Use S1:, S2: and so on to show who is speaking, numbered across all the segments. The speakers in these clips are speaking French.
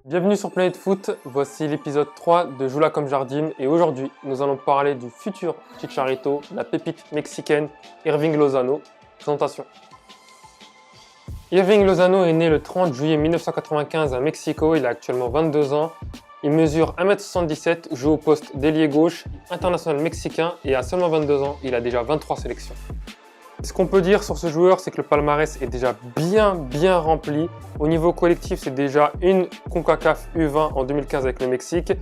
S1: Bienvenue sur Planète Foot, voici l'épisode 3 de Joue-la comme Jardim et aujourd'hui nous allons parler du futur Chicharito, la pépite mexicaine Hirving Lozano. Présentation. Hirving Lozano est né le 30 juillet 1995 à Mexico, il a actuellement 22 ans. Il mesure 1m77, joue au poste d'ailier gauche, international mexicain et à seulement 22 ans, il a déjà 23 sélections. Ce qu'on peut dire sur ce joueur, c'est que le palmarès est déjà bien rempli. Au niveau collectif, c'est déjà une CONCACAF U20 en 2015 avec le Mexique,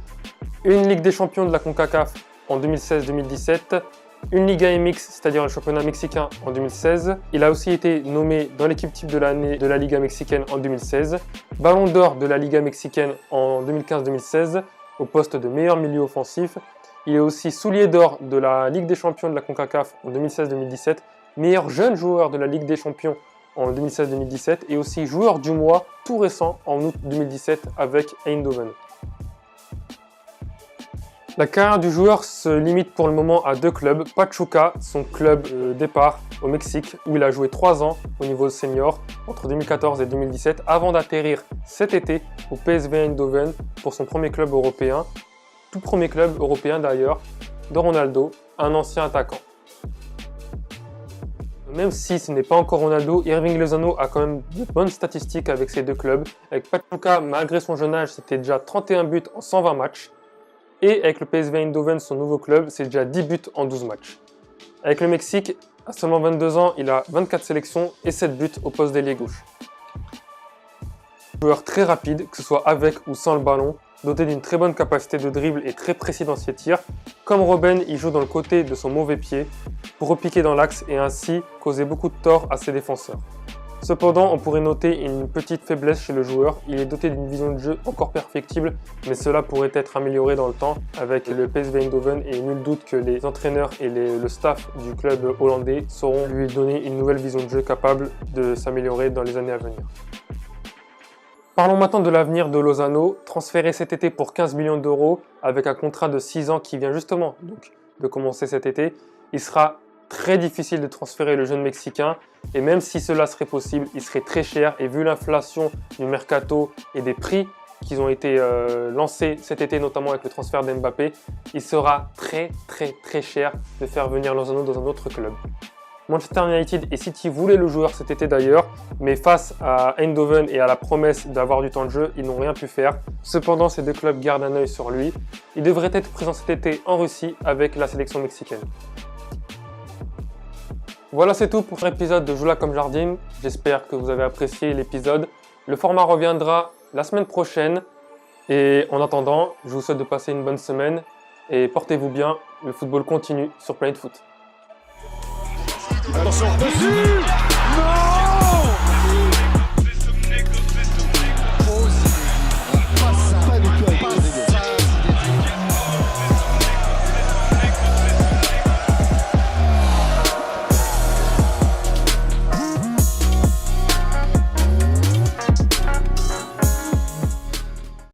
S1: une Ligue des champions de la CONCACAF en 2016-2017, une Liga MX, c'est-à-dire le championnat mexicain en 2016. Il a aussi été nommé dans l'équipe type de l'année de la Liga mexicaine en 2016, Ballon d'or de la Liga mexicaine en 2015-2016 au poste de meilleur milieu offensif. Il est aussi soulier d'or de la Ligue des champions de la CONCACAF en 2016-2017, meilleur jeune joueur de la Ligue des champions en 2016-2017 et aussi joueur du mois tout récent en août 2017 avec Eindhoven. La carrière du joueur se limite pour le moment à deux clubs, Pachuca, son club départ au Mexique où il a joué 3 ans au niveau senior entre 2014 et 2017 avant d'atterrir cet été au PSV Eindhoven pour son premier club européen, tout premier club européen d'ailleurs, de Ronaldo, un ancien attaquant. Même si ce n'est pas encore Ronaldo, Hirving Lozano a quand même de bonnes statistiques avec ces deux clubs. Avec Pachuca, malgré son jeune âge, c'était déjà 31 buts en 120 matchs. Et avec le PSV Eindhoven, son nouveau club, c'est déjà 10 buts en 12 matchs. Avec le Mexique, à seulement 22 ans, il a 24 sélections et 7 buts au poste d'ailier gauche. Joueur très rapide, que ce soit avec ou sans le ballon, doté d'une très bonne capacité de dribble et très précis dans ses tirs. Comme Robben, il joue dans le côté de son mauvais pied pour repiquer dans l'axe et ainsi causer beaucoup de tort à ses défenseurs. Cependant, on pourrait noter une petite faiblesse chez le joueur. Il est doté d'une vision de jeu encore perfectible, mais cela pourrait être amélioré dans le temps avec le PSV Eindhoven et nul doute que les entraîneurs et le staff du club hollandais sauront lui donner une nouvelle vision de jeu capable de s'améliorer dans les années à venir. Parlons maintenant de l'avenir de Lozano, transféré cet été pour 15 millions d'euros avec un contrat de 6 ans qui vient justement donc de commencer cet été. Il sera très difficile de transférer le jeune Mexicain et même si cela serait possible, il serait très cher et vu l'inflation du mercato et des prix qui ont été lancés cet été notamment avec le transfert d'Mbappé, il sera très cher de faire venir Lozano dans un autre club. Manchester United et City voulaient le joueur cet été d'ailleurs, mais face à Eindhoven et à la promesse d'avoir du temps de jeu, ils n'ont rien pu faire. Cependant, ces deux clubs gardent un œil sur lui. Il devrait être présent cet été en Russie avec la sélection mexicaine. Voilà, c'est tout pour l'épisode de Joue-la comme Jardim. J'espère que vous avez apprécié l'épisode. Le format reviendra la semaine prochaine. Et en attendant, je vous souhaite de passer une bonne semaine et portez-vous bien. Le football continue sur Planète Foot.
S2: Attention, dessus! Non!